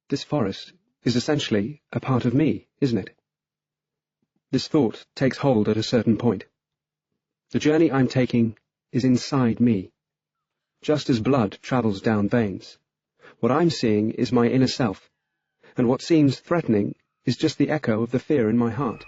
This forest is essentially a part of me, isn't it? This thought takes hold at a certain point. The journey I'm taking is inside me. Just as blood travels down veins, what I'm seeing is my inner self, and what seems threatening is just the echo of the fear in my heart.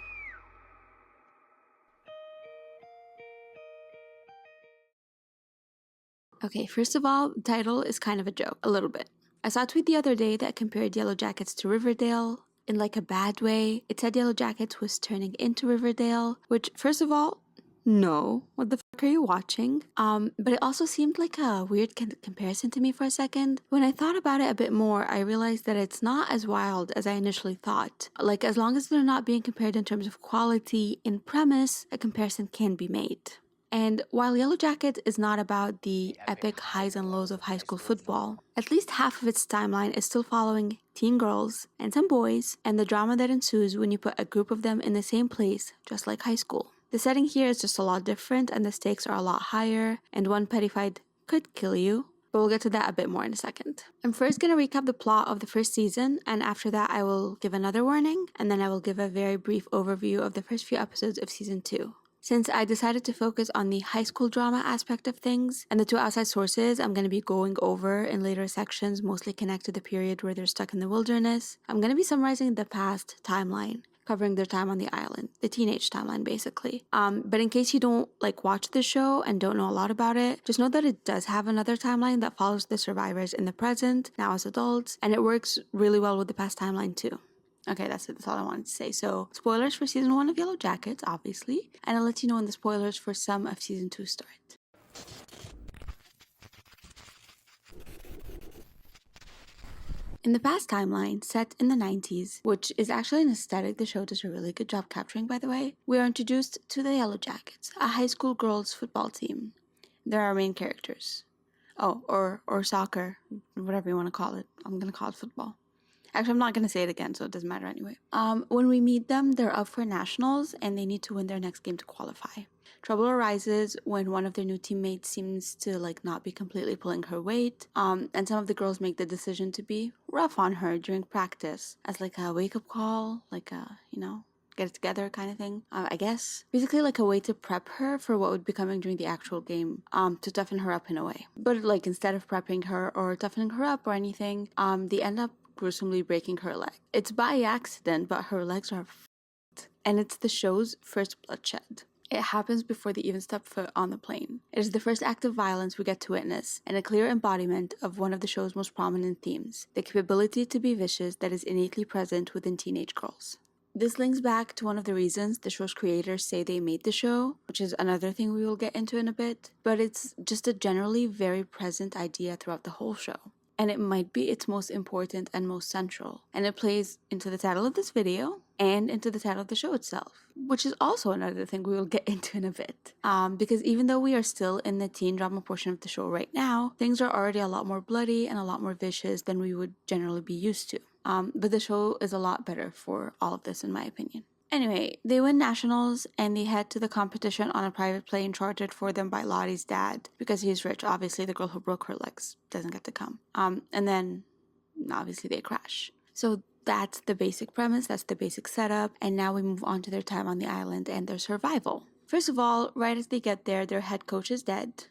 Okay, first of all, the title is kind of a joke, a little bit. I saw a tweet the other day that compared Yellowjackets to Riverdale in like a bad way. It said Yellowjackets was turning into Riverdale, which, first of all, no, what the fuck are you watching? But it also seemed like a weird comparison to me for a second. When I thought about it a bit more, I realized that it's not as wild as I initially thought. Like, as long as they're not being compared in terms of quality, in premise, a comparison can be made. And while Yellowjackets is not about the epic highs and lows of high school football, at least half of its timeline is still following teen girls and some boys and the drama that ensues when you put a group of them in the same place, just like high school. The setting here is just a lot different and the stakes are a lot higher, and one petty fight could kill you, but we'll get to that a bit more in a second. I'm first going to recap the plot of the first season, and after that I will give another warning, and then I will give a very brief overview of the first few episodes of season 2. Since I decided to focus on the high school drama aspect of things, and the two outside sources I'm going to be going over in later sections mostly connect to the period where they're stuck in the wilderness, I'm going to be summarizing the past timeline, covering their time on the island, the teenage timeline basically. But in case you don't watch the show and don't know a lot about it, just know that it does have another timeline that follows the survivors in the present, now as adults, and it works really well with the past timeline too. Okay, that's it. That's all I wanted to say. So, spoilers for season 1 of Yellowjackets, obviously, and I'll let you know when the spoilers for some of season 2 start. In the past timeline, set in the 90s, which is actually an aesthetic the show does a really good job capturing, by the way, we are introduced to the Yellowjackets, a high school girls football team. They're our main characters. Oh, or soccer, whatever you want to call it. I'm going to call it football. Actually, I'm not going to say it again, so it doesn't matter anyway. When we meet them, they're up for nationals, and they need to win their next game to qualify. Trouble arises when one of their new teammates seems to not be completely pulling her weight, and some of the girls make the decision to be rough on her during practice as a wake-up call, get it together kind of thing, I guess. Basically a way to prep her for what would be coming during the actual game, to toughen her up in a way. But instead of prepping her or toughening her up or anything, they end up gruesomely breaking her leg. It's by accident, but her legs are f***ed, and it's the show's first bloodshed. It happens before they even step foot on the plane. It is the first act of violence we get to witness, and a clear embodiment of one of the show's most prominent themes, the capability to be vicious that is innately present within teenage girls. This links back to one of the reasons the show's creators say they made the show, which is another thing we will get into in a bit, but it's just a generally very present idea throughout the whole show. And it might be its most important and most central. And it plays into the title of this video and into the title of the show itself, which is also another thing we will get into in a bit. Because even though we are still in the teen drama portion of the show right now, things are already a lot more bloody and a lot more vicious than we would generally be used to. But the show is a lot better for all of this, in my opinion. Anyway, they win nationals and they head to the competition on a private plane chartered for them by Lottie's dad. Because he's rich, obviously the girl who broke her legs doesn't get to come. And then, obviously, they crash. So that's the basic premise, that's the basic setup, and now we move on to their time on the island and their survival. First of all, right as they get there, their head coach is dead.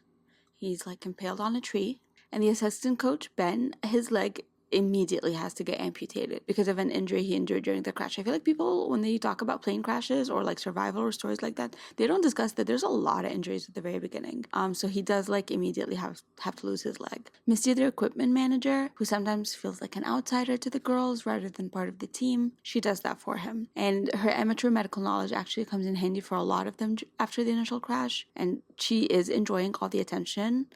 He's impaled on a tree. And the assistant coach, Ben, his leg immediately has to get amputated because of an injury he endured during the crash. I feel like people, when they talk about plane crashes or survival or stories like that, they don't discuss that there's a lot of injuries at the very beginning. So he does immediately have to lose his leg. Misty, their equipment manager, who sometimes feels like an outsider to the girls rather than part of the team, she does that for him. And her amateur medical knowledge actually comes in handy for a lot of them after the initial crash. And she is enjoying all the attention.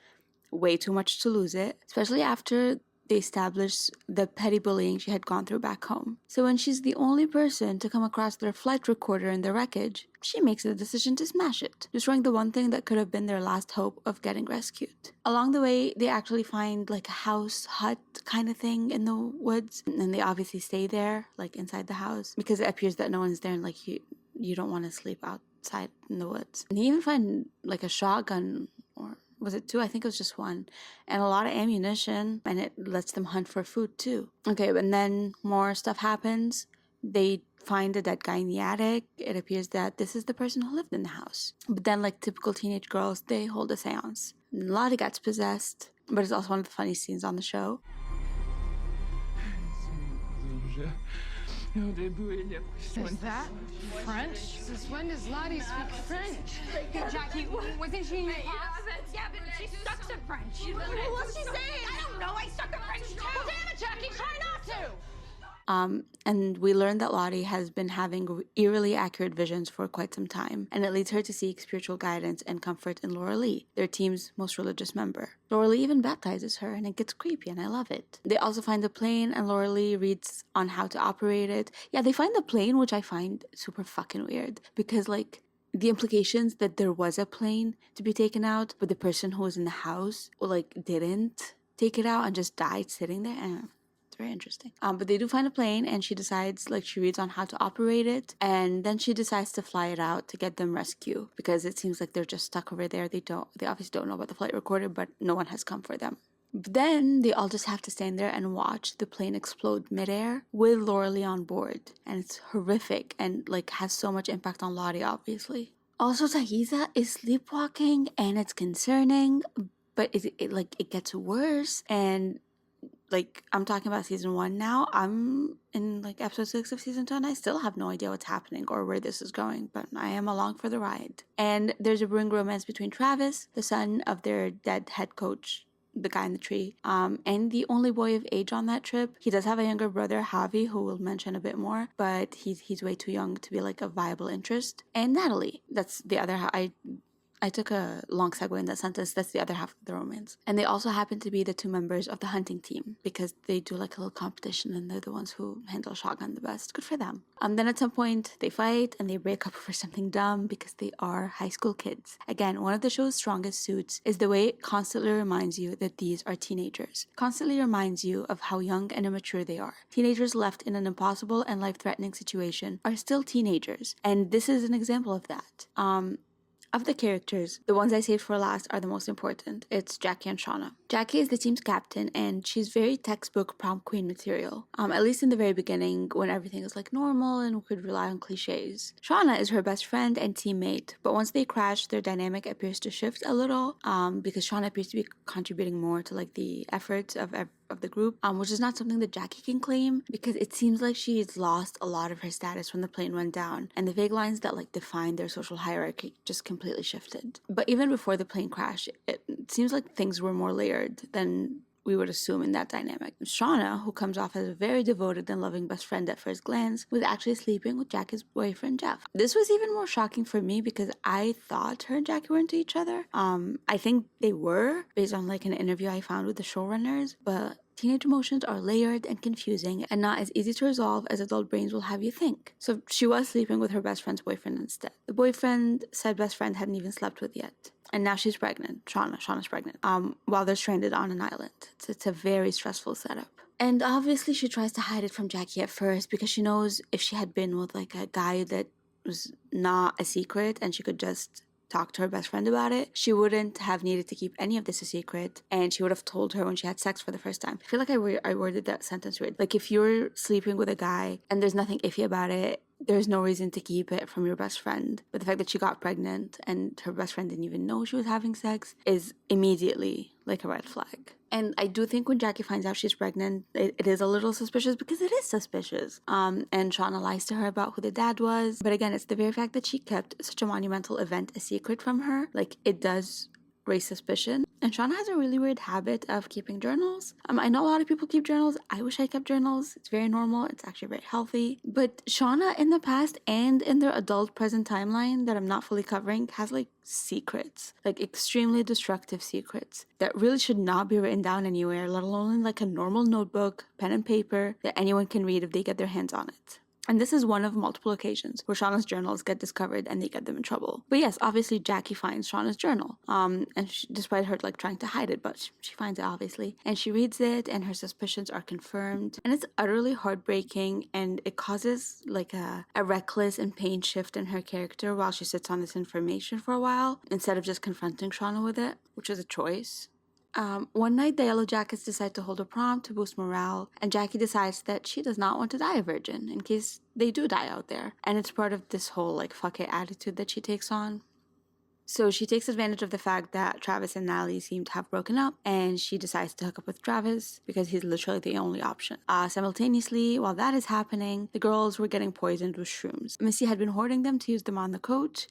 Way too much to lose it, especially after they established the petty bullying she had gone through back home. So when she's the only person to come across their flight recorder in the wreckage, she makes the decision to smash it, destroying the one thing that could have been their last hope of getting rescued. Along the way, they actually find a house, hut kind of thing in the woods, and they obviously stay there, inside the house, because it appears that no one's there, and you don't want to sleep outside in the woods. And they even find a shotgun or was it 2? I think it was just 1. And a lot of ammunition, and it lets them hunt for food too. Okay, and then more stuff happens. They find a dead guy in the attic. It appears that this is the person who lived in the house. But then, like typical teenage girls, they hold a seance. Lottie gets possessed, but it's also one of the funny scenes on the show. Is that French? Since when does Lottie speak French? Jackie, wasn't she in your class? Yeah, but she sucks at French. What's she saying? I don't know. I suck at French too. Well, damn it, Jackie, try not to. And we learned that Lottie has been having eerily accurate visions for quite some time, and it leads her to seek spiritual guidance and comfort in Laura Lee, their team's most religious member. Laura Lee even baptizes her, and it gets creepy, and I love it. They also find the plane, and Laura Lee reads on how to operate it. Yeah, they find the plane, which I find super fucking weird, because, like, the implications that there was a plane to be taken out, but the person who was in the house, like, didn't take it out and just died sitting there. Very interesting. But they do find a plane, and she decides, like, she reads on how to operate it, and then she decides to fly it out to get them rescue, because it seems like they're just stuck over there. They obviously don't know about the flight recorder, but no one has come for them. But then they all just have to stand there and watch the plane explode midair with Laura Lee on board, and it's horrific and, like, has so much impact on Lottie, obviously. Also, Tahiza is sleepwalking, and it's concerning, but it gets worse, and like, I'm talking about season 1 now. I'm in, like, episode 6 of season 2, and I still have no idea what's happening or where this is going, but I am along for the ride. And there's a brewing romance between Travis, the son of their dead head coach, the guy in the tree, and the only boy of age on that trip. He does have a younger brother, Javi, who we'll mention a bit more, but he's way too young to be, like, a viable interest. And Natalie, that's the other I took a long segue in that sentence. That's the other half of the romance. And they also happen to be the 2 members of the hunting team, because they do, like, a little competition, and they're the ones who handle a shotgun the best. Good for them. Then at some point they fight and they break up for something dumb, because they are high school kids. Again, one of the show's strongest suits is the way it constantly reminds you that these are teenagers. Constantly reminds you of how young and immature they are. Teenagers left in an impossible and life-threatening situation are still teenagers. And this is an example of that. Of the characters, the ones I saved for last are the most important. It's Jackie and Shauna. Jackie is the team's captain, and she's very textbook prom queen material, at least in the very beginning, when everything is, like, normal and we could rely on cliches. Shauna is her best friend and teammate, but once they crash, their dynamic appears to shift a little, because Shauna appears to be contributing more to, like, the efforts of the group, which is not something that Jackie can claim, because it seems like she's lost a lot of her status when the plane went down, and the vague lines that, like, define their social hierarchy just completely shifted. But even before the plane crash, it seems like things were more layered than we would assume in that dynamic. Shauna, who comes off as a very devoted and loving best friend at first glance, was actually sleeping with Jackie's boyfriend, Jeff. This was even more shocking for me, because I thought her and Jackie were into each other. I think they were, based on, like, an interview I found with the showrunners, but teenage emotions are layered and confusing and not as easy to resolve as adult brains will have you think. So she was sleeping with her best friend's boyfriend instead. The boyfriend said best friend hadn't even slept with yet. And now she's pregnant. Shauna's pregnant. While they're stranded on an island. It's a very stressful setup. And obviously she tries to hide it from Jackie at first, because she knows if she had been with, like, a guy that was not a secret and she could just talk to her best friend about it, she wouldn't have needed to keep any of this a secret, and she would have told her when she had sex for the first time. I feel like I worded that sentence weird. Like, if you're sleeping with a guy and there's nothing iffy about it, there's no reason to keep it from your best friend. But the fact that she got pregnant and her best friend didn't even know she was having sex is immediately, like, a red flag. And I do think when Jackie finds out she's pregnant, it is a little suspicious, because it is suspicious. And Shauna lies to her about who the dad was. But again, it's the very fact that she kept such a monumental event a secret from her. Like, it does raise suspicion. And Shauna has a really weird habit of keeping journals. I know a lot of people keep journals. I wish I kept journals. It's very normal. It's actually very healthy. But Shauna in the past and in their adult present timeline that I'm not fully covering has, like, secrets, like, extremely destructive secrets that really should not be written down anywhere, let alone in, like, a normal notebook, pen and paper that anyone can read if they get their hands on it. And this is one of multiple occasions where Shauna's journals get discovered and they get them in trouble. But yes, obviously Jackie finds Shauna's journal. And despite her like trying to hide it, but she finds it obviously. And she reads it and her suspicions are confirmed. And it's utterly heartbreaking and it causes like a reckless and pain shift in her character while she sits on this information for a while instead of just confronting Shauna with it, which is a choice. One night, the Yellowjackets decide to hold a prom to boost morale, and Jackie decides that she does not want to die a virgin in case they do die out there. And it's part of this whole, like, fuck it attitude that she takes on. So she takes advantage of the fact that Travis and Natalie seem to have broken up, and she decides to hook up with Travis because he's literally the only option. Simultaneously, while that is happening, the girls were getting poisoned with shrooms. Missy had been hoarding them to use them on the coach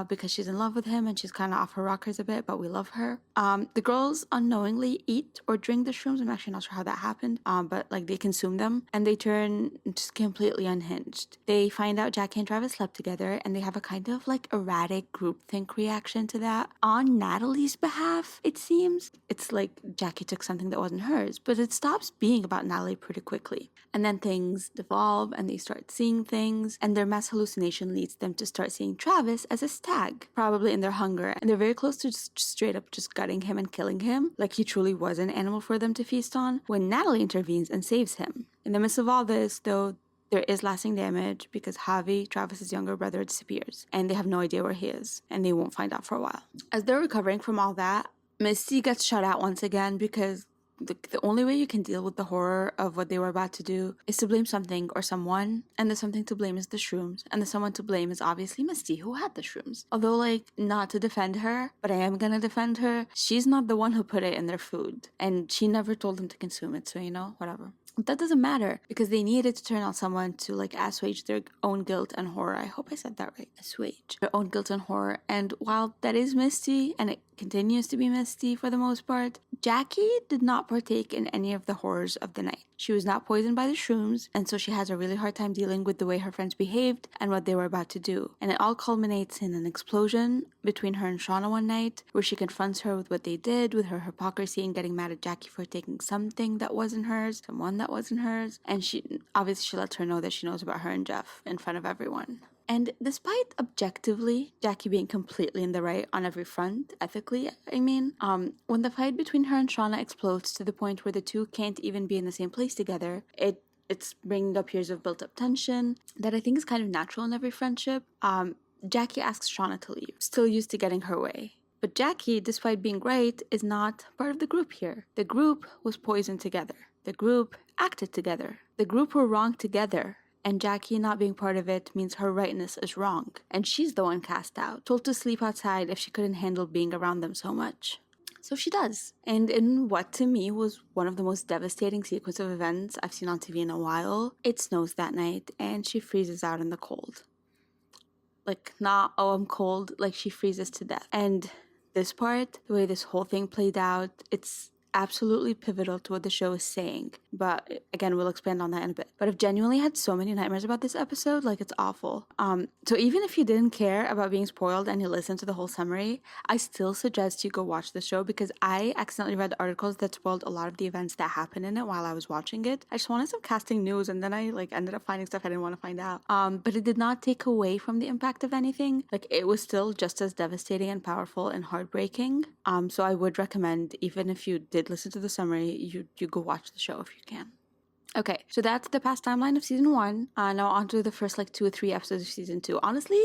because she's in love with him and she's kind of off her rockers a bit, but we love her. The girls unknowingly eat or drink the shrooms. I'm actually not sure how that happened, but like they consume them and they turn just completely unhinged. They find out Jackie and Travis slept together and they have a kind of like erratic groupthink reaction to that on Natalie's behalf, it seems. It's like Jackie took something that wasn't hers, but it stops being about Natalie pretty quickly. And then things devolve and they start seeing things, and their mass hallucination leads them to start seeing Travis as a stag, probably in their hunger, and they're very close to just straight up just gutting him and killing him, like he truly was an animal for them to feast on, when Natalie intervenes and saves him. In the midst of all this, though, there is lasting damage because Javi, Travis's younger brother, disappears and they have no idea where he is and they won't find out for a while. As they're recovering from all that, Misty gets shut out once again because the only way you can deal with the horror of what they were about to do is to blame something or someone, and the something to blame is the shrooms, and the someone to blame is obviously Misty, who had the shrooms. Although, like, not to defend her, but I am gonna defend her, she's not the one who put it in their food, and she never told them to consume it, so, you know, whatever. That doesn't matter because they needed to turn on someone to like assuage their own guilt and horror. I hope I said that right. Assuage their own guilt and horror. And while that is Misty, and it continues to be Misty for the most part, Jackie did not partake in any of the horrors of the night. She was not poisoned by the shrooms, and so she has a really hard time dealing with the way her friends behaved and what they were about to do. And it all culminates in an explosion between her and Shauna one night, where she confronts her with what they did, with her hypocrisy and getting mad at Jackie for taking something that wasn't hers, someone that wasn't hers, and she lets her know that she knows about her and Jeff in front of everyone. And despite objectively Jackie being completely in the right on every front, ethically, I mean, when the fight between her and Shauna explodes to the point where the two can't even be in the same place together, it's bringing up years of built-up tension that I think is kind of natural in every friendship. Jackie asks Shauna to leave, still used to getting her way. But Jackie, despite being right, is not part of the group here. The group was poisoned together. The group acted together. The group were wrong together. And Jackie not being part of it means her rightness is wrong. And she's the one cast out, told to sleep outside if she couldn't handle being around them so much. So she does. And in what to me was one of the most devastating sequence of events I've seen on TV in a while, it snows that night and she freezes out in the cold. Like, not, oh, I'm cold, like she freezes to death. And this part, the way this whole thing played out, it's absolutely pivotal to what the show is saying. But again, we'll expand on that in a bit. But I've genuinely had so many nightmares about this episode, like it's awful. So even if you didn't care about being spoiled and you listened to the whole summary, I still suggest you go watch the show because I accidentally read articles that spoiled a lot of the events that happened in it while I was watching it. I just wanted some casting news and then I ended up finding stuff I didn't want to find out. But it did not take away from the impact of anything. Like, it was still just as devastating and powerful and heartbreaking. So I would recommend, even if you did listen to the summary, you go watch the show if you can. Okay, so that's the past timeline of season 1. Now on to the first 2 or 3 episodes of season 2. Honestly,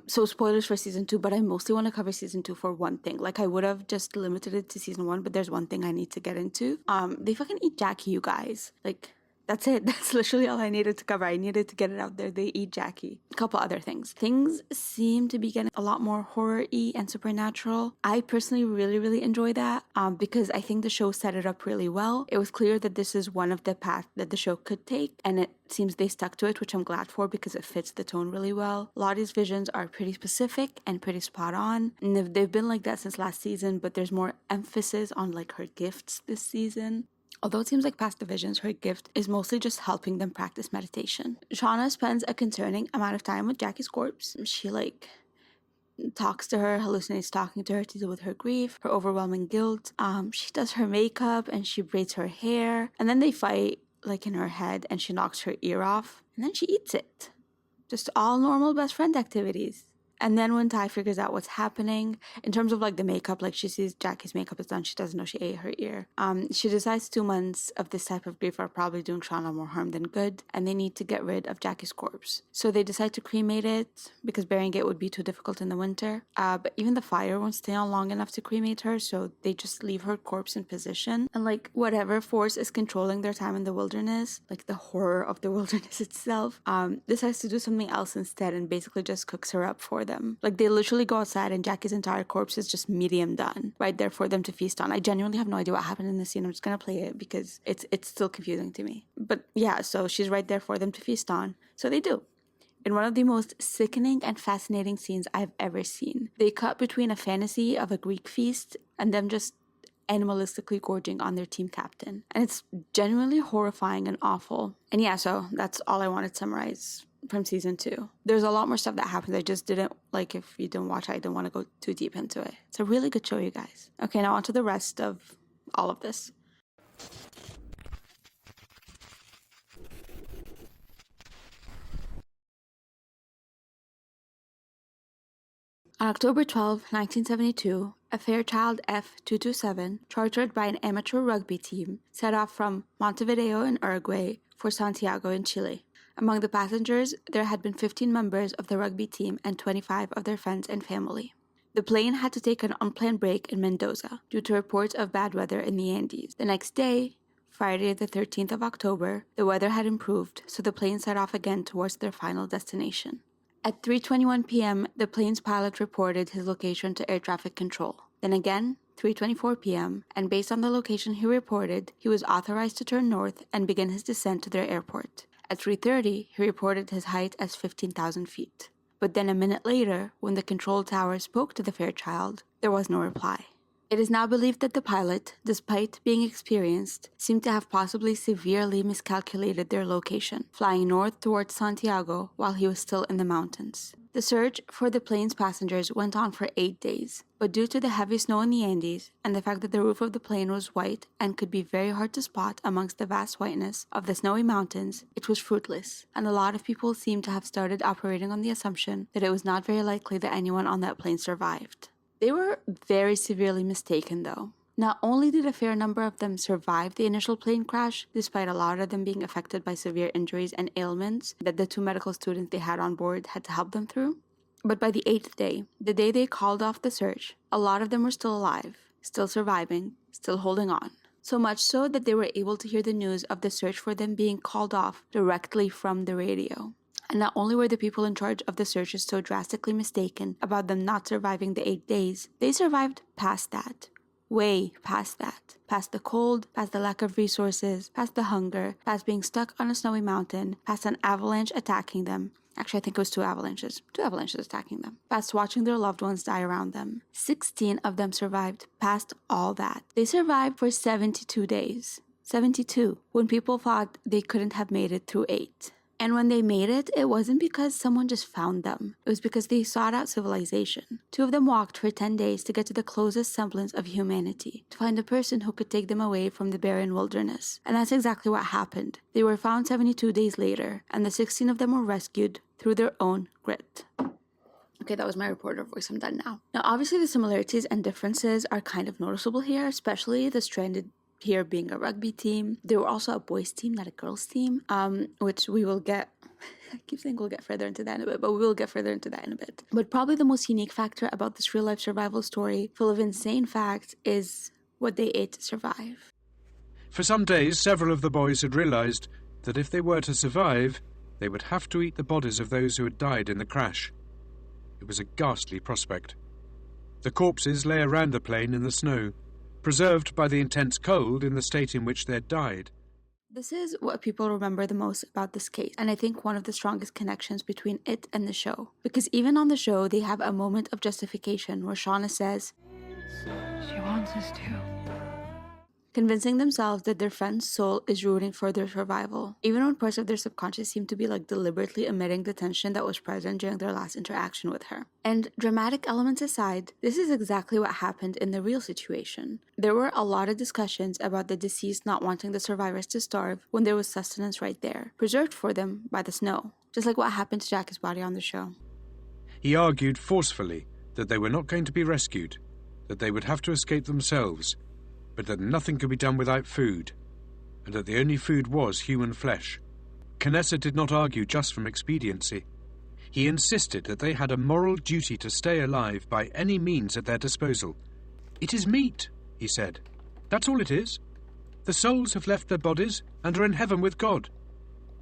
so spoilers for season 2, but I mostly want to cover season 2 for one thing. Like, I would have just limited it to season 1, but there's one thing I need to get into. They fucking eat Jackie, you guys. Like, that's it. That's literally all I needed to cover. I needed to get it out there. They eat Jackie. A couple other things. Things seem to be getting a lot more horror-y and supernatural. I personally really, really enjoy that because I think the show set it up really well. It was clear that this is one of the paths that the show could take, and it seems they stuck to it, which I'm glad for because it fits the tone really well. Lottie's visions are pretty specific and pretty spot on. And they've been like that since last season, but there's more emphasis on her gifts this season. Although it seems like past the visions, her gift is mostly just helping them practice meditation. Shauna spends a concerning amount of time with Jackie's corpse. She talks to her, hallucinates talking to her to deal with her grief, her overwhelming guilt. She does her makeup and she braids her hair. And then they fight in her head and she knocks her ear off. And then she eats it. Just all normal best friend activities. And then when Ty figures out what's happening, in terms of like the makeup, like she sees Jackie's makeup is done, she doesn't know she ate her ear. She decides 2 months of this type of grief are probably doing Shauna more harm than good, and they need to get rid of Jackie's corpse. So they decide to cremate it because burying it would be too difficult in the winter. But even the fire won't stay on long enough to cremate her, so they just leave her corpse in position. And like whatever force is controlling their time in the wilderness, like the horror of the wilderness itself, decides to do something else instead and basically just cooks her up for them. Like they literally go outside and Jackie's entire corpse is just medium done right there for them to feast on. I genuinely have no idea what happened in this scene. I'm just gonna play it because it's still confusing to me. But yeah, so she's right there for them to feast on. So they do. In one of the most sickening and fascinating scenes I've ever seen. They cut between a fantasy of a Greek feast and them just animalistically gorging on their team captain. And it's genuinely horrifying and awful. And yeah, so that's all I wanted to summarize from season 2. There's a lot more stuff that happens. I just didn't, like, if you didn't watch it, I didn't want to go too deep into it. It's a really good show, you guys. Okay, now on to the rest of all of this. On October 12, 1972, a Fairchild F-227, chartered by an amateur rugby team, set off from Montevideo in Uruguay for Santiago in Chile. Among the passengers, there had been 15 members of the rugby team and 25 of their friends and family. The plane had to take an unplanned break in Mendoza due to reports of bad weather in the Andes. The next day, Friday the 13th of October, the weather had improved, so the plane set off again towards their final destination. At 3:21 p.m., the plane's pilot reported his location to air traffic control. Then again, 3:24 p.m., and based on the location he reported, he was authorized to turn north and begin his descent to their airport. At 3:30, he reported his height as 15,000 feet. But then a minute later, when the control tower spoke to the Fairchild, there was no reply. It is now believed that the pilot, despite being experienced, seemed to have possibly severely miscalculated their location, flying north towards Santiago while he was still in the mountains. The search for the plane's passengers went on for 8 days, but due to the heavy snow in the Andes and the fact that the roof of the plane was white and could be very hard to spot amongst the vast whiteness of the snowy mountains, it was fruitless, and a lot of people seem to have started operating on the assumption that it was not very likely that anyone on that plane survived. They were very severely mistaken, though. Not only did a fair number of them survive the initial plane crash, despite a lot of them being affected by severe injuries and ailments that the 2 medical students they had on board had to help them through, but by the 8th day, the day they called off the search, a lot of them were still alive, still surviving, still holding on. So much so that they were able to hear the news of the search for them being called off directly from the radio. And not only were the people in charge of the searches so drastically mistaken about them not surviving the 8 days, they survived past that. Way past that. Past the cold, past the lack of resources, past the hunger, past being stuck on a snowy mountain, past an avalanche attacking them. Actually, I think it was 2 avalanches. 2 avalanches attacking them. Past watching their loved ones die around them. 16 of them survived past all that. They survived for 72 days. 72. When people thought they couldn't have made it through 8. And when they made it, it wasn't because someone just found them. It was because they sought out civilization. 2 of them walked for 10 days to get to the closest semblance of humanity, to find a person who could take them away from the barren wilderness. And that's exactly what happened. They were found 72 days later, and the 16 of them were rescued through their own grit. Okay, that was my reporter voice. I'm done now. Now, obviously, the similarities and differences are kind of noticeable here, especially the stranded here being a rugby team. They were also a boys team, not a girls team, which we will get. I keep saying we'll get further into that in a bit, but we will get further into that in a bit. But probably the most unique factor about this real-life survival story, full of insane facts, is what they ate to survive. For some days, several of the boys had realized that if they were to survive, they would have to eat the bodies of those who had died in the crash. It was a ghastly prospect. The corpses lay around the plane in the snow, preserved by the intense cold in the state in which they had died. This is what people remember the most about this case, and I think one of the strongest connections between it and the show. Because even on the show, they have a moment of justification where Shauna says, She wants us to. convincing themselves that their friend's soul is rooting for their survival, even when parts of their subconscious seem to be like deliberately omitting the tension that was present during their last interaction with her. And dramatic elements aside, this is exactly what happened in the real situation. There were a lot of discussions about the deceased not wanting the survivors to starve when there was sustenance right there, preserved for them by the snow. just like what happened to Jackie's body on the show. He argued forcefully that they were not going to be rescued, that they would have to escape themselves, but that nothing could be done without food, and that the only food was human flesh. Canessa did not argue just from expediency. He insisted that they had a moral duty to stay alive by any means at their disposal. "It is meat," he said. "That's all it is. The souls have left their bodies and are in heaven with God.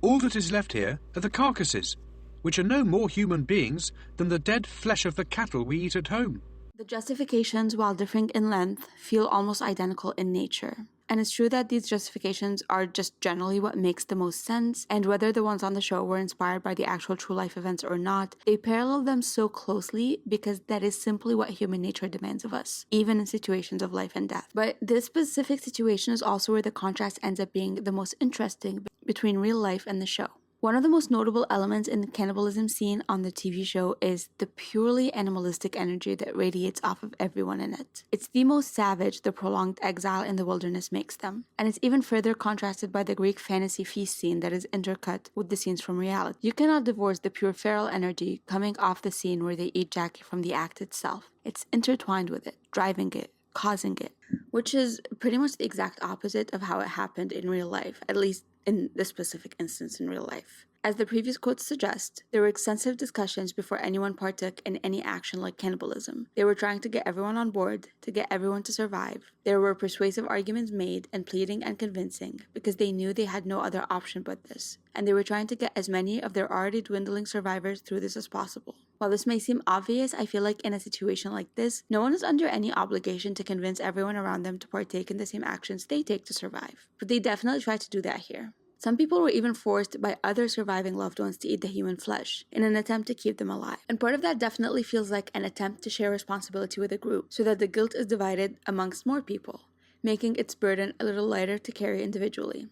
All that is left here are the carcasses, which are no more human beings than the dead flesh of the cattle we eat at home." The justifications, while differing in length, feel almost identical in nature. And it's true that these justifications are just generally what makes the most sense, and whether the ones on the show were inspired by the actual true life events or not, they parallel them so closely because that is simply what human nature demands of us, even in situations of life and death. But this specific situation is also where the contrast ends up being the most interesting between real life and the show. One of the most notable elements in the cannibalism scene on the TV show is the purely animalistic energy that radiates off of everyone in it. It's the most savage the prolonged exile in the wilderness makes them, and it's even further contrasted by the Greek fantasy feast scene that is intercut with the scenes from reality. You cannot divorce the pure feral energy coming off the scene where they eat Jackie from the act itself. It's intertwined with it, driving it, causing it, which is pretty much the exact opposite of how it happened in real life, at least in this specific instance in real life. As the previous quotes suggest, there were extensive discussions before anyone partook in any action like cannibalism. They were trying to get everyone on board, to get everyone to survive. There were persuasive arguments made and pleading and convincing because they knew they had no other option but this, and they were trying to get as many of their already dwindling survivors through this as possible. While this may seem obvious, I feel like in a situation like this, no one is under any obligation to convince everyone around them to partake in the same actions they take to survive. But they definitely tried to do that here. Some people were even forced by other surviving loved ones to eat the human flesh in an attempt to keep them alive. And part of that definitely feels like an attempt to share responsibility with a group so that the guilt is divided amongst more people, making its burden a little lighter to carry individually.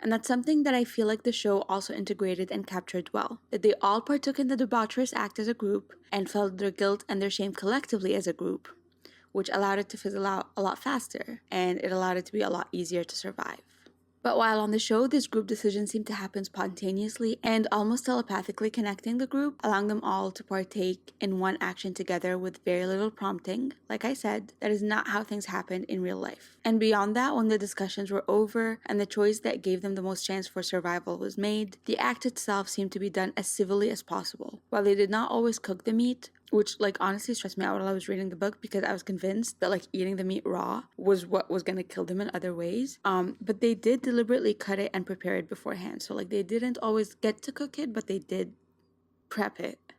And that's something that I feel like the show also integrated and captured well, that they all partook in the debaucherous act as a group and felt their guilt and their shame collectively as a group, which allowed it to fizzle out a lot faster, and it allowed it to be a lot easier to survive. But while on the show, this group decision seemed to happen spontaneously and almost telepathically connecting the group, allowing them all to partake in one action together with very little prompting, like I said, that is not how things happened in real life. And beyond that, when the discussions were over and the choice that gave them the most chance for survival was made, the act itself seemed to be done as civilly as possible. While they did not always cook the meat, which honestly stressed me out while I was reading the book because I was convinced that eating the meat raw was what was going to kill them in other ways. But they did deliberately cut it and prepare it beforehand. So they didn't always get to cook it, but they did prep it.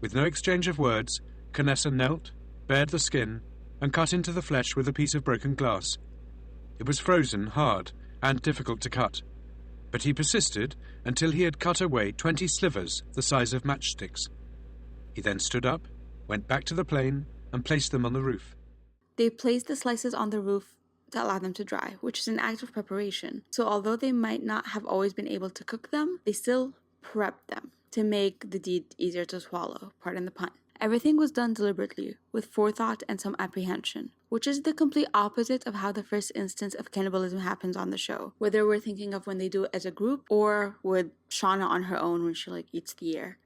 With no exchange of words, Canessa knelt, bared the skin, and cut into the flesh with a piece of broken glass. It was frozen, hard, and difficult to cut. But he persisted until he had cut away 20 slivers the size of matchsticks. He then stood up, went back to the plane, and placed them on the roof. They placed the slices on the roof to allow them to dry, which is an act of preparation. So although they might not have always been able to cook them, they still prepped them to make the deed easier to swallow, pardon the pun. Everything was done deliberately, with forethought and some apprehension, which is the complete opposite of how the first instance of cannibalism happens on the show, whether we're thinking of when they do it as a group or with Shauna on her own when she eats the ear.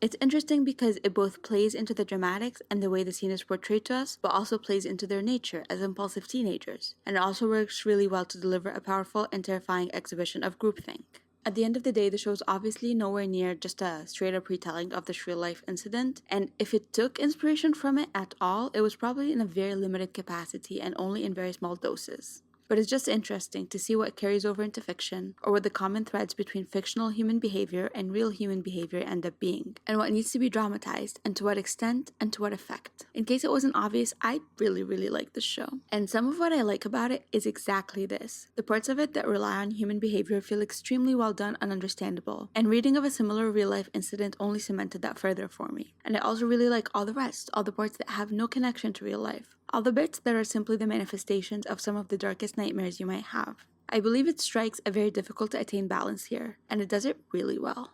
It's interesting because it both plays into the dramatics and the way the scene is portrayed to us, but also plays into their nature as impulsive teenagers, and it also works really well to deliver a powerful and terrifying exhibition of groupthink. At the end of the day, the show's obviously nowhere near just a straight-up retelling of the real-life incident, and if it took inspiration from it at all, it was probably in a very limited capacity and only in very small doses. But it's just interesting to see what carries over into fiction, or what the common threads between fictional human behavior and real human behavior end up being, and what needs to be dramatized, and to what extent, and to what effect. In case it wasn't obvious, I really like this show. And some of what I like about it is exactly this. The parts of it that rely on human behavior feel extremely well done and understandable, and reading of a similar real-life incident only cemented that further for me. And I also really like all the rest, all the parts that have no connection to real life. All the bits that are simply the manifestations of some of the darkest nightmares you might have. I believe it strikes a very difficult to attain balance here, and it does it really well.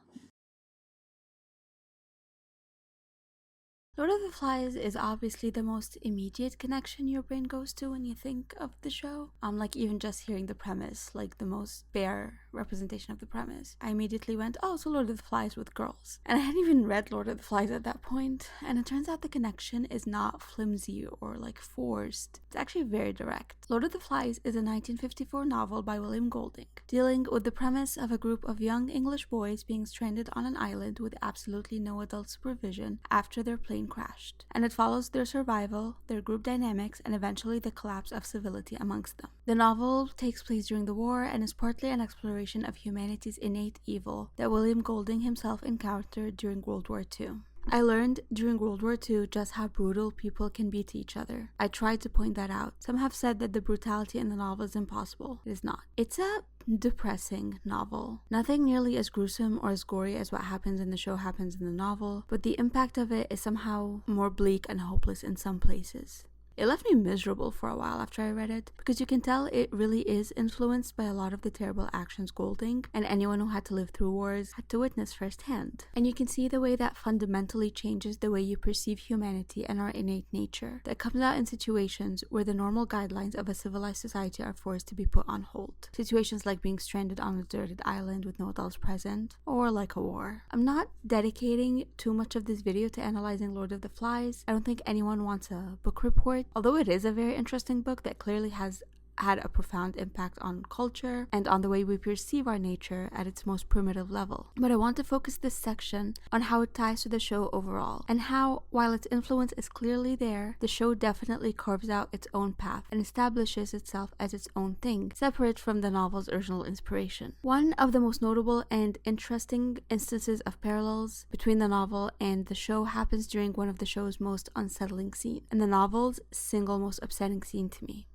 Lord of the Flies is obviously the most immediate connection your brain goes to when you think of the show. Even just hearing the premise, the most bare representation of the premise, I immediately went, oh, so Lord of the Flies with girls. And I hadn't even read Lord of the Flies at that point, and it turns out the connection is not flimsy or like forced. It's actually very direct. Lord of the Flies is a 1954 novel by William Golding, dealing with the premise of a group of young English boys being stranded on an island with absolutely no adult supervision after their plane crashed. And it follows their survival, their group dynamics, and eventually the collapse of civility amongst them. The novel takes place during the war and is partly an exploration of humanity's innate evil that William Golding himself encountered during World War II. I learned during World War II just how brutal people can be to each other. I tried to point that out. Some have said that the brutality in the novel is impossible. It is not. It's a depressing novel. Nothing nearly as gruesome or as gory as what happens in the show happens in the novel, but the impact of it is somehow more bleak and hopeless in some places. It left me miserable for a while after I read it, because you can tell it really is influenced by a lot of the terrible actions Golding and anyone who had to live through wars had to witness firsthand. And you can see the way that fundamentally changes the way you perceive humanity and our innate nature, that comes out in situations where the normal guidelines of a civilized society are forced to be put on hold. Situations like being stranded on a deserted island with no adults present, or like a war. I'm not dedicating too much of this video to analyzing Lord of the Flies. I don't think anyone wants a book report, although it is a very interesting book that clearly has had a profound impact on culture and on the way we perceive our nature at its most primitive level. But I want to focus this section on how it ties to the show overall, and how, while its influence is clearly there, the show definitely carves out its own path and establishes itself as its own thing, separate from the novel's original inspiration. One of the most notable and interesting instances of parallels between the novel and the show happens during one of the show's most unsettling scenes, and the novel's single most upsetting scene to me.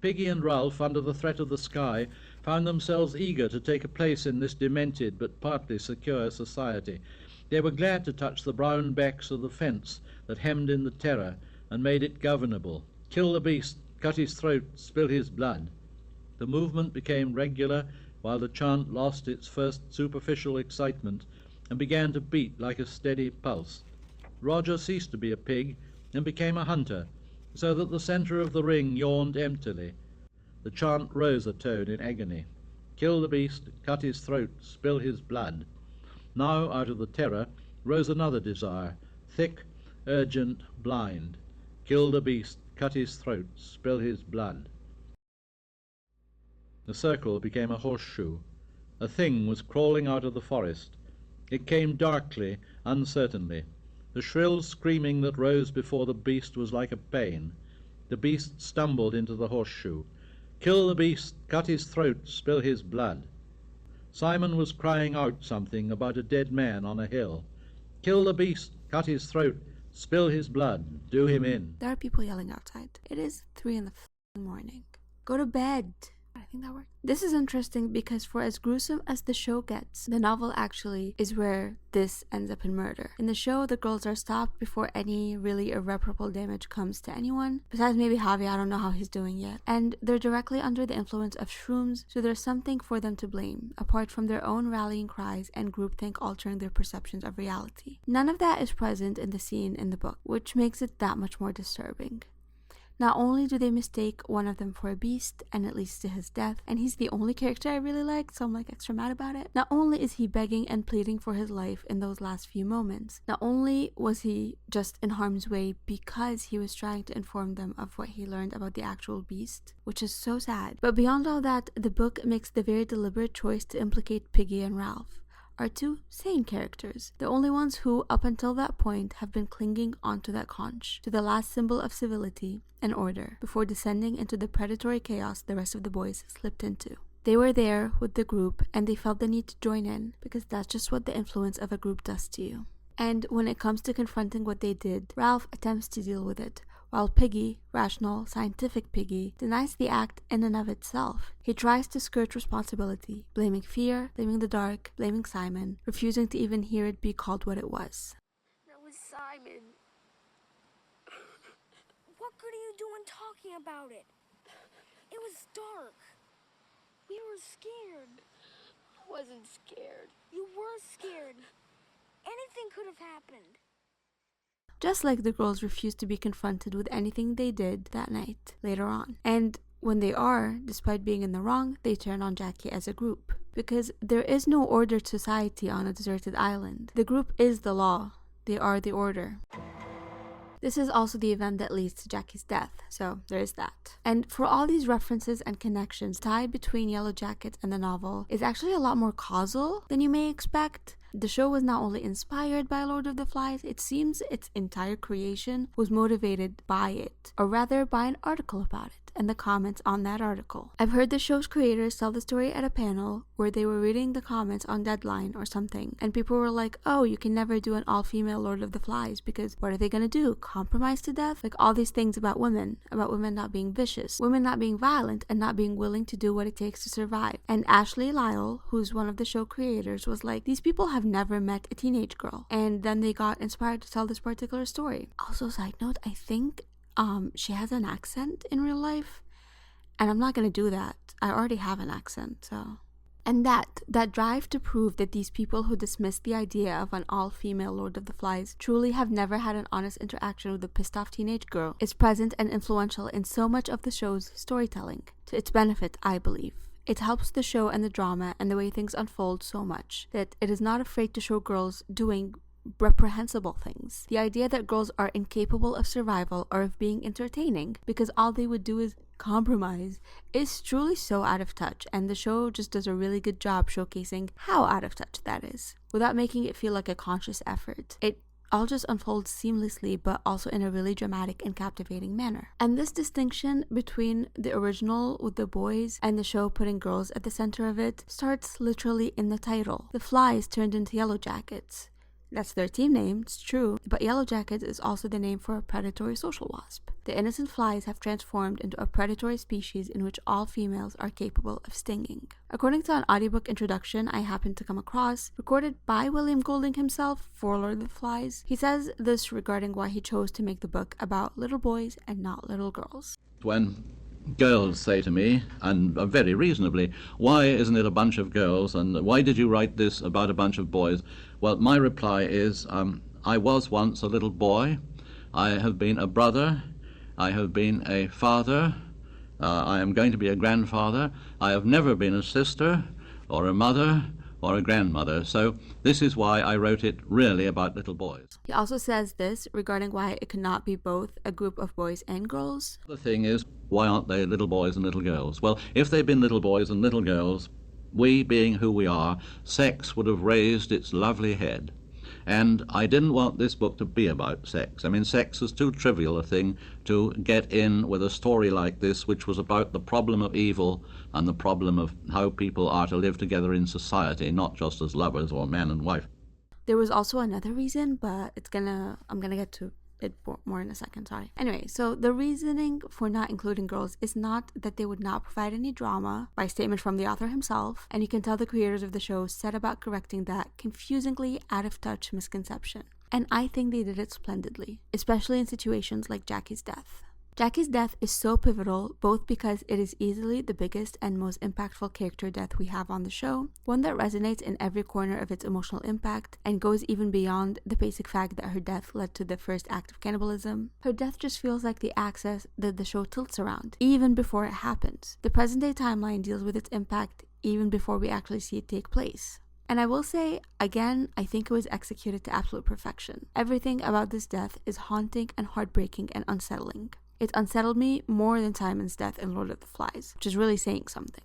Piggy and Ralph, under the threat of the sky, found themselves eager to take a place in this demented but partly secure society. They were glad to touch the brown backs of the fence that hemmed in the terror and made it governable. Kill the beast, cut his throat, spill his blood. The movement became regular, while the chant lost its first superficial excitement and began to beat like a steady pulse. Roger ceased to be a pig and became a hunter, so that the center of the ring yawned emptily. The chant rose a tone in agony. Kill the beast, cut his throat, spill his blood. Now, out of the terror, rose another desire, thick, urgent, blind. Kill the beast, cut his throat, spill his blood. The circle became a horseshoe. A thing was crawling out of the forest. It came darkly, uncertainly. The shrill screaming that rose before the beast was like a pain. The beast stumbled into the horseshoe. Kill the beast, cut his throat, spill his blood. Simon was crying out something about a dead man on a hill. Kill the beast, cut his throat, spill his blood, do him in. There are people yelling outside. It is 3 in the morning. Go to bed. I think that worked. This is interesting because for as gruesome as the show gets, the novel actually is where this ends up in murder. In the show, the girls are stopped before any really irreparable damage comes to anyone. Besides maybe Javi, I don't know how he's doing yet. And they're directly under the influence of shrooms, so there's something for them to blame, apart from their own rallying cries and groupthink altering their perceptions of reality. None of that is present in the scene in the book, which makes it that much more disturbing. Not only do they mistake one of them for a beast, and it leads to his death, and he's the only character I really like, so I'm like extra mad about it. Not only is he begging and pleading for his life in those last few moments, not only was he just in harm's way because he was trying to inform them of what he learned about the actual beast, which is so sad. But beyond all that, the book makes the very deliberate choice to implicate Piggy and Ralph, are 2 sane characters, the only ones who, up until that point, have been clinging onto that conch, to the last symbol of civility and order, before descending into the predatory chaos the rest of the boys slipped into. They were there with the group, and they felt the need to join in, because that's just what the influence of a group does to you. And when it comes to confronting what they did, Ralph attempts to deal with it, while Piggy, rational, scientific Piggy, denies the act in and of itself. He tries to skirt responsibility, blaming fear, blaming the dark, blaming Simon, refusing to even hear it be called what it was. That was Simon. What good are you doing talking about it? It was dark. We were scared. I wasn't scared. You were scared. Anything could have happened. Just like the girls refuse to be confronted with anything they did that night later on. And when they are, despite being in the wrong, they turn on Jackie as a group. because there is no ordered society on a deserted island. The group is the law. They are the order. This is also the event that leads to Jackie's death, so there is that. And for all these references and connections tied between Yellowjackets and the novel is actually a lot more causal than you may expect. The show was not only inspired by Lord of the Flies, it seems its entire creation was motivated by it, or rather by an article about it and the comments on that article. I've heard the show's creators tell the story at a panel where they were reading the comments on Deadline or something, and people were like, oh, you can never do an all-female Lord of the Flies because what are they gonna do? Compromise to death? Like all these things about women not being vicious, women not being violent, and not being willing to do what it takes to survive. And Ashley Lyle, who's one of the show creators, was like, these people have never met a teenage girl. And then they got inspired to tell this particular story. Also, side note, I think she has an accent in real life, and I'm not gonna do that. I already have an accent, so. And that drive to prove that these people who dismissed the idea of an all-female Lord of the Flies truly have never had an honest interaction with a pissed-off teenage girl is present and influential in so much of the show's storytelling. To its benefit, I believe. It helps the show and the drama and the way things unfold so much that it is not afraid to show girls doing reprehensible things. The idea that girls are incapable of survival or of being entertaining because all they would do is compromise is truly so out of touch, and the show just does a really good job showcasing how out of touch that is without making it feel like a conscious effort. It all just unfolds seamlessly, but also in a really dramatic and captivating manner. And this distinction between the original with the boys and the show putting girls at the center of it starts literally in the title. The Flies turned into Yellowjackets. That's their team name, it's true, but Yellowjackets is also the name for a predatory social wasp. The innocent flies have transformed into a predatory species in which all females are capable of stinging. According to an audiobook introduction I happened to come across, recorded by William Golding himself for Lord of the Flies, he says this regarding why he chose to make the book about little boys and not little girls. When girls say to me, and very reasonably, why isn't it a bunch of girls, and why did you write this about a bunch of boys? Well, my reply is, I was once a little boy, I have been a brother, I have been a father, I am going to be a grandfather, I have never been a sister, or a mother, or a grandmother, so this is why I wrote it really about little boys. He also says this regarding why it cannot be both a group of boys and girls. The thing is, why aren't they little boys and little girls? Well, if they'd been little boys and little girls, we being who we are, sex would have raised its lovely head. And I didn't want this book to be about sex. I mean, sex is too trivial a thing to get in with a story like this, which was about the problem of evil and the problem of how people are to live together in society, not just as lovers or man and wife. There was also another reason, but I'm gonna get to it more in a second, sorry. Anyway, so the reasoning for not including girls is not that they would not provide any drama, by statement from the author himself, and you can tell the creators of the show set about correcting that confusingly out-of-touch misconception. And I think they did it splendidly, especially in situations like Jackie's death. Jackie's death is so pivotal, both because it is easily the biggest and most impactful character death we have on the show, one that resonates in every corner of its emotional impact, and goes even beyond the basic fact that her death led to the first act of cannibalism. Her death just feels like the axis that the show tilts around, even before it happens. The present-day timeline deals with its impact even before we actually see it take place. And I will say, again, I think it was executed to absolute perfection. Everything about this death is haunting and heartbreaking and unsettling. It unsettled me more than Simon's death in Lord of the Flies, which is really saying something.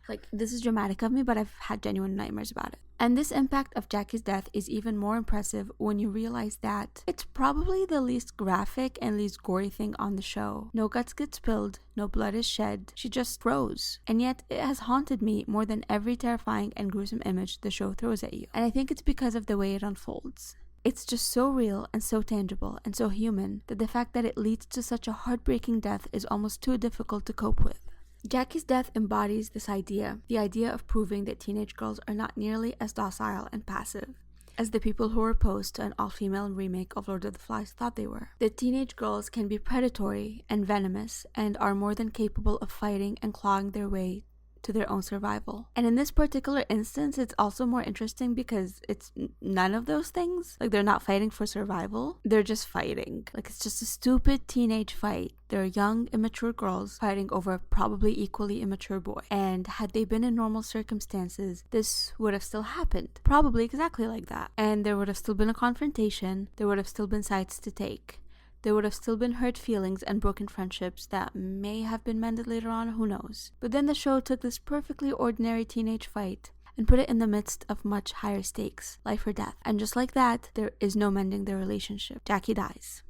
Like, this is dramatic of me, but I've had genuine nightmares about it. And this impact of Jackie's death is even more impressive when you realize that it's probably the least graphic and least gory thing on the show. No guts get spilled, no blood is shed, she just froze. And yet, it has haunted me more than every terrifying and gruesome image the show throws at you. And I think it's because of the way it unfolds. It's just so real and so tangible and so human that the fact that it leads to such a heartbreaking death is almost too difficult to cope with. Jackie's death embodies this idea, the idea of proving that teenage girls are not nearly as docile and passive as the people who were opposed to an all-female remake of Lord of the Flies thought they were. That teenage girls can be predatory and venomous and are more than capable of fighting and clawing their way to their own survival. And in this particular instance, it's also more interesting because it's none of those things. Like, they're not fighting for survival, they're just fighting. Like, it's just a stupid teenage fight. They're young, immature girls fighting over a probably equally immature boy. And had they been in normal circumstances, this would have still happened. Probably exactly like that. And there would have still been a confrontation, there would have still been sides to take. There would have still been hurt feelings and broken friendships that may have been mended later on, who knows. But then the show took this perfectly ordinary teenage fight and put it in the midst of much higher stakes, life or death. And just like that, there is no mending their relationship. Jackie dies.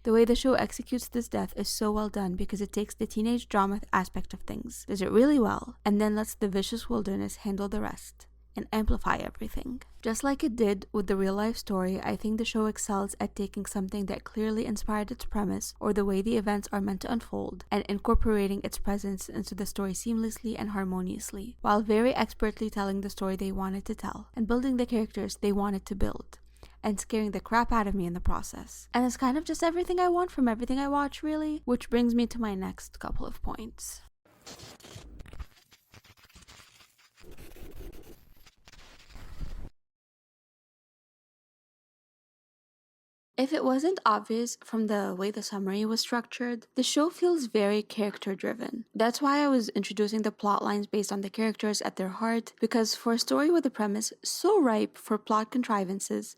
The way the show executes this death is so well done because it takes the teenage drama aspect of things, does it really well, and then lets the vicious wilderness handle the rest and amplify everything. Just like it did with the real-life story, I think the show excels at taking something that clearly inspired its premise or the way the events are meant to unfold and incorporating its presence into the story seamlessly and harmoniously, while very expertly telling the story they wanted to tell and building the characters they wanted to build, and scaring the crap out of me in the process. And it's kind of just everything I want from everything I watch, really, which brings me to my next couple of points. If it wasn't obvious from the way the summary was structured, the show feels very character-driven. That's why I was introducing the plot lines based on the characters at their heart, because for a story with a premise so ripe for plot contrivances,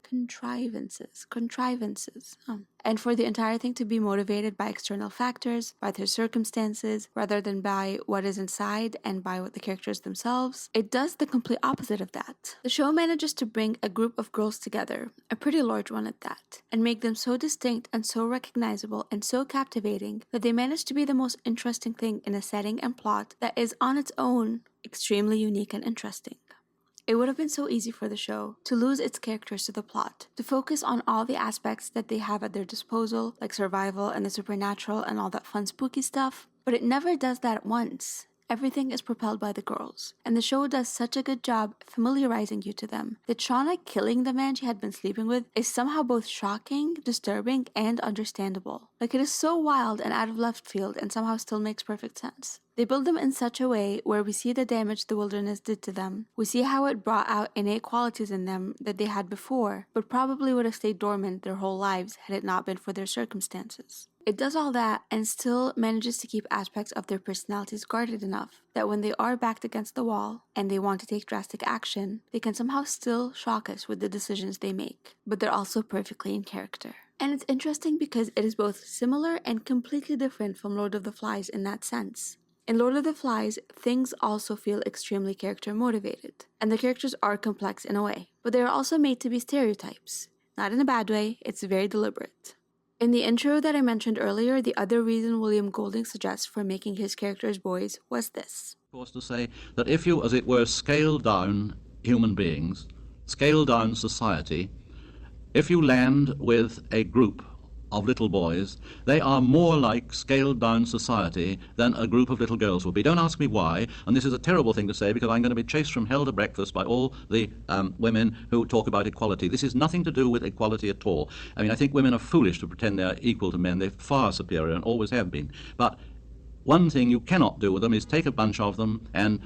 and for the entire thing to be motivated by external factors, by their circumstances, rather than by what is inside and by what the characters themselves, it does the complete opposite of that. The show manages to bring a group of girls together, a pretty large one at that, and make them so distinct and so recognizable and so captivating that they manage to be the most interesting thing in a setting and plot that is on its own extremely unique and interesting. It would have been so easy for the show to lose its characters to the plot, to focus on all the aspects that they have at their disposal, like survival and the supernatural and all that fun spooky stuff, but it never does that at once. Everything is propelled by the girls, and the show does such a good job familiarizing you to them that Shauna killing the man she had been sleeping with is somehow both shocking, disturbing, and understandable. Like, it is so wild and out of left field and somehow still makes perfect sense. They build them in such a way where we see the damage the wilderness did to them. We see how it brought out innate qualities in them that they had before, but probably would have stayed dormant their whole lives had it not been for their circumstances. It does all that and still manages to keep aspects of their personalities guarded enough that when they are backed against the wall and they want to take drastic action, they can somehow still shock us with the decisions they make, but they're also perfectly in character. And it's interesting because it is both similar and completely different from Lord of the Flies in that sense. In Lord of the Flies, things also feel extremely character motivated, and the characters are complex in a way, but they are also made to be stereotypes. Not in a bad way, it's very deliberate. In the intro that I mentioned earlier, the other reason William Golding suggests for making his characters boys was this. Of course, to say that if you, as it were, scale down human beings, scale down society, if you land with a group of little boys, they are more like scaled-down society than a group of little girls would be. Don't ask me why, and this is a terrible thing to say because I'm going to be chased from hell to breakfast by all the women who talk about equality. This is nothing to do with equality at all. I mean, I think women are foolish to pretend they're equal to men. They're far superior and always have been. But one thing you cannot do with them is take a bunch of them and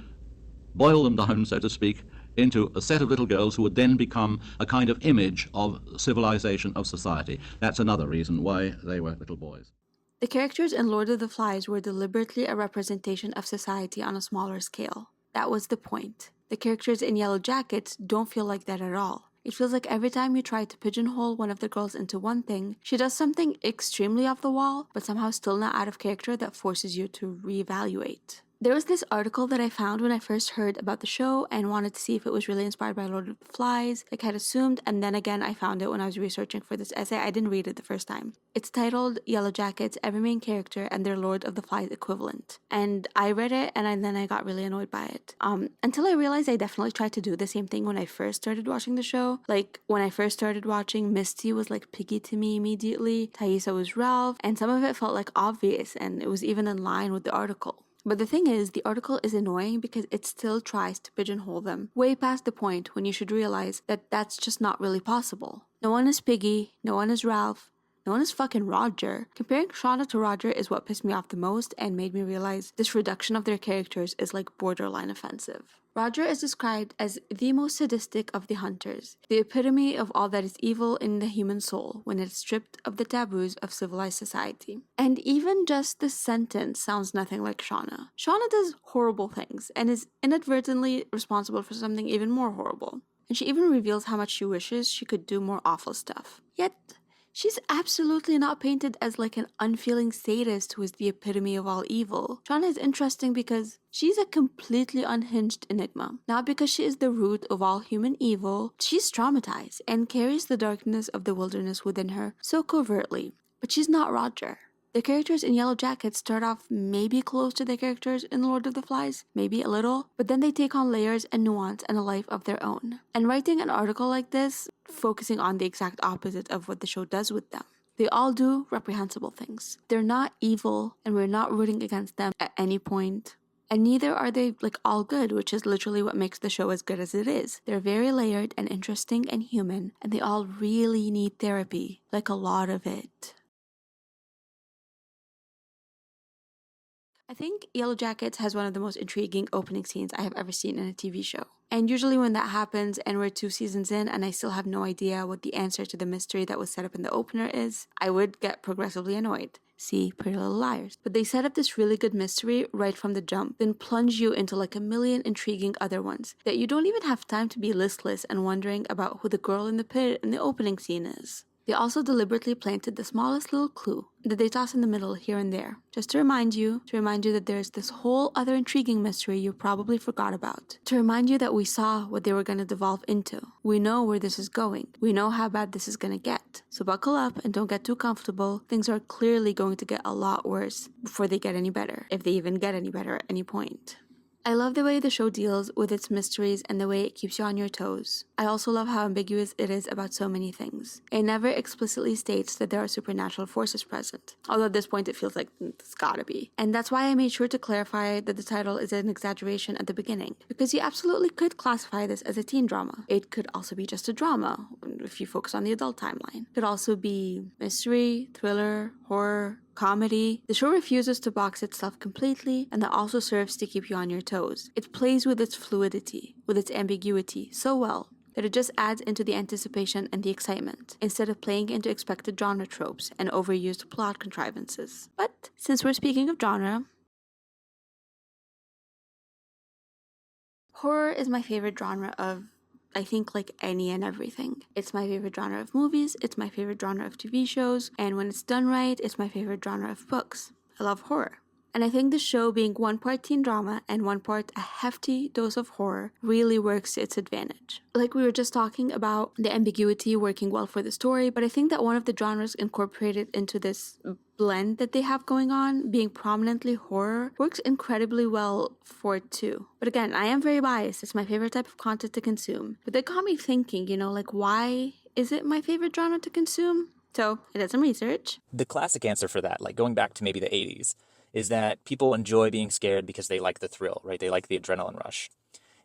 boil them down, so to speak, into a set of little girls who would then become a kind of image of civilization, of society. That's another reason why they were little boys. The characters in Lord of the Flies were deliberately a representation of society on a smaller scale. That was the point. The characters in Yellowjackets don't feel like that at all. It feels like every time you try to pigeonhole one of the girls into one thing, she does something extremely off the wall, but somehow still not out of character that forces you to reevaluate. There was this article that I found when I first heard about the show and wanted to see if it was really inspired by Lord of the Flies, like I had assumed, and then again I found it when I was researching for this essay. I didn't read it the first time. It's titled Yellowjackets, Every Main Character and Their Lord of the Flies Equivalent. And I read it and then I got really annoyed by it. Until I realized I definitely tried to do the same thing when I first started watching the show. Like, when I first started watching, Misty was like Piggy to me immediately, Thaisa was Ralph, and some of it felt like obvious and it was even in line with the article. But the thing is, the article is annoying because it still tries to pigeonhole them way past the point when you should realize that that's just not really possible. No one is Piggy, no one is Ralph, No one is fucking Roger. Comparing Shauna to Roger is what pissed me off the most and made me realize this reduction of their characters is like borderline offensive. Roger is described as the most sadistic of the hunters, the epitome of all that is evil in the human soul when it is stripped of the taboos of civilized society. And even just this sentence sounds nothing like Shauna. Shauna does horrible things and is inadvertently responsible for something even more horrible. And she even reveals how much she wishes she could do more awful stuff. Yet, she's absolutely not painted as like an unfeeling sadist who is the epitome of all evil. Shauna is interesting because she's a completely unhinged enigma. Not because she is the root of all human evil, she's traumatized and carries the darkness of the wilderness within her so covertly. But she's not Roger. The characters in Yellowjackets start off maybe close to the characters in Lord of the Flies, maybe a little, but then they take on layers and nuance and a life of their own. And writing an article like this, focusing on the exact opposite of what the show does with them. They all do reprehensible things. They're not evil, and we're not rooting against them at any point. And neither are they like all good, which is literally what makes the show as good as it is. They're very layered and interesting and human, and they all really need therapy, like a lot of it. I think Yellowjackets has one of the most intriguing opening scenes I have ever seen in a TV show. And usually when that happens and we're 2 seasons in and I still have no idea what the answer to the mystery that was set up in the opener is, I would get progressively annoyed. See Pretty Little Liars. But they set up this really good mystery right from the jump, then plunge you into like a million intriguing other ones that you don't even have time to be listless and wondering about who the girl in the pit in the opening scene is. They also deliberately planted the smallest little clue that they toss in the middle here and there, just to remind you that there's this whole other intriguing mystery you probably forgot about. To remind you that we saw what they were going to devolve into. We know where this is going. We know how bad this is going to get. So buckle up and don't get too comfortable. Things are clearly going to get a lot worse before they get any better, if they even get any better at any point. I love the way the show deals with its mysteries and the way it keeps you on your toes. I also love how ambiguous it is about so many things. It never explicitly states that there are supernatural forces present, although at this point it feels like it's gotta be. And that's why I made sure to clarify that the title is an exaggeration at the beginning, because you absolutely could classify this as a teen drama. It could also be just a drama, if you focus on the adult timeline. It could also be mystery, thriller, horror, comedy. The show refuses to box itself completely, and that also serves to keep you on your toes. It plays with its fluidity, with its ambiguity so well that it just adds into the anticipation and the excitement, instead of playing into expected genre tropes and overused plot contrivances. But since we're speaking of genre, horror is my favorite genre of, I think, like any and everything. It's my favorite genre of movies, it's my favorite genre of TV shows, and when it's done right, it's my favorite genre of books. I love horror. And I think the show being one part teen drama and one part a hefty dose of horror really works to its advantage. Like we were just talking about the ambiguity working well for the story, but I think that one of the genres incorporated into this blend that they have going on, being prominently horror, works incredibly well for it too. But again, I am very biased. It's my favorite type of content to consume. But that got me thinking, like why is it my favorite genre to consume? So I did some research. The classic answer for that, like going back to maybe the 80s, is that people enjoy being scared because they like the thrill, right? They like the adrenaline rush.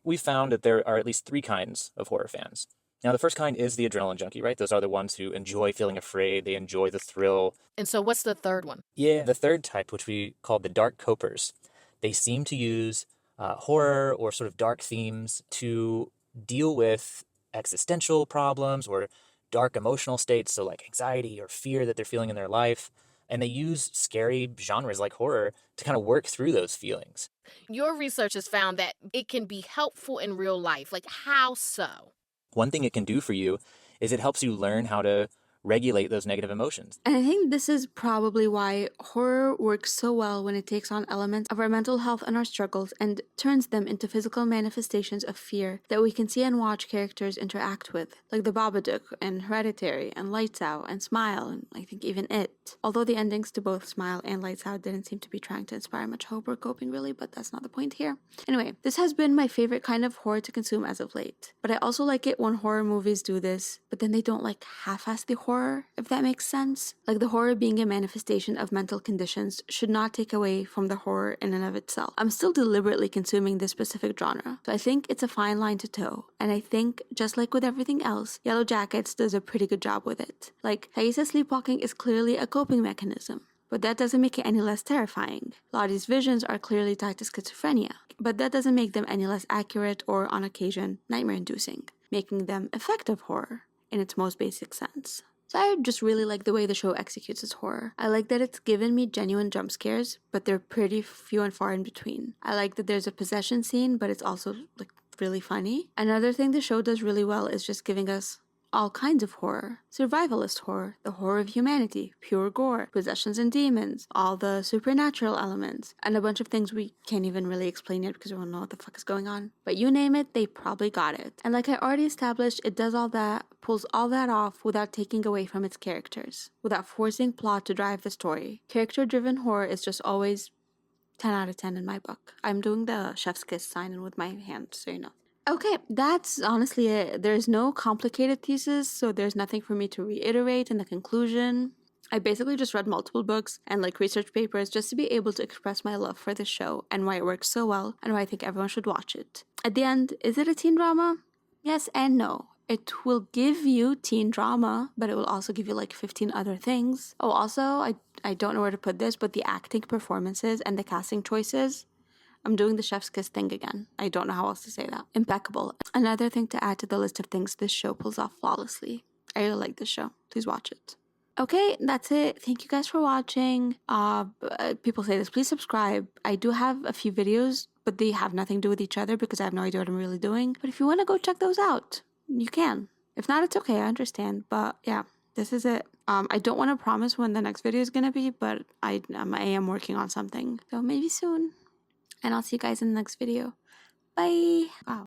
We found that there are at least 3 kinds of horror fans. Now, the first kind is the adrenaline junkie, right? Those are the ones who enjoy feeling afraid. They enjoy the thrill. And so what's the third one? Yeah, the third type, which we call the dark copers. They seem to use horror or sort of dark themes to deal with existential problems or dark emotional states, so like anxiety or fear that they're feeling in their life. And they use scary genres like horror to kind of work through those feelings. Your research has found that it can be helpful in real life. Like, how so? One thing it can do for you is it helps you learn how to regulate those negative emotions. And I think this is probably why horror works so well when it takes on elements of our mental health and our struggles and turns them into physical manifestations of fear that we can see and watch characters interact with, like The Babadook and Hereditary and Lights Out and Smile, and I think even It. Although the endings to both Smile and Lights Out didn't seem to be trying to inspire much hope or coping really, but that's not the point here. Anyway, this has been my favorite kind of horror to consume as of late. But I also like it when horror movies do this, but then they don't like half-ass the horror horror, if that makes sense. Like, the horror being a manifestation of mental conditions should not take away from the horror in and of itself. I'm still deliberately consuming this specific genre, so I think it's a fine line to toe, and I think, just like with everything else, Yellowjackets does a pretty good job with it. Like, Thaisa sleepwalking is clearly a coping mechanism, but that doesn't make it any less terrifying. Lottie's visions are clearly tied to schizophrenia, but that doesn't make them any less accurate or, on occasion, nightmare-inducing, making them effective horror in its most basic sense. So I just really like the way the show executes its horror. I like that it's given me genuine jump scares, but they're pretty few and far in between. I like that there's a possession scene, but it's also like really funny. Another thing the show does really well is just giving us all kinds of horror. Survivalist horror, the horror of humanity, pure gore, possessions and demons, all the supernatural elements, and a bunch of things we can't even really explain yet because we don't know what the fuck is going on. But you name it, they probably got it. And like I already established, it does all that, pulls all that off without taking away from its characters, without forcing plot to drive the story. Character-driven horror is just always 10 out of 10 in my book. I'm doing the chef's kiss sign-in with my hand, so you know. Okay, that's honestly it. There's no complicated thesis, so there's nothing for me to reiterate in the conclusion. I basically just read multiple books and like research papers just to be able to express my love for the show and why it works so well and why I think everyone should watch it. At the end, is it a teen drama? Yes and no. It will give you teen drama, but it will also give you like 15 other things. Oh, also, I don't know where to put this, but the acting performances and the casting choices, I'm doing the chef's kiss thing again. I don't know how else to say that. Impeccable. Another thing to add to the list of things this show pulls off flawlessly. I really like this show. Please watch it. Okay, that's it. Thank you guys for watching. People say this. Please subscribe. I do have a few videos, but they have nothing to do with each other because I have no idea what I'm really doing. But if you want to go check those out, you can. If not, it's okay. I understand. But yeah, this is it. I don't want to promise when the next video is going to be, but I am working on something. So maybe soon. And I'll see you guys in the next video. Bye. Wow.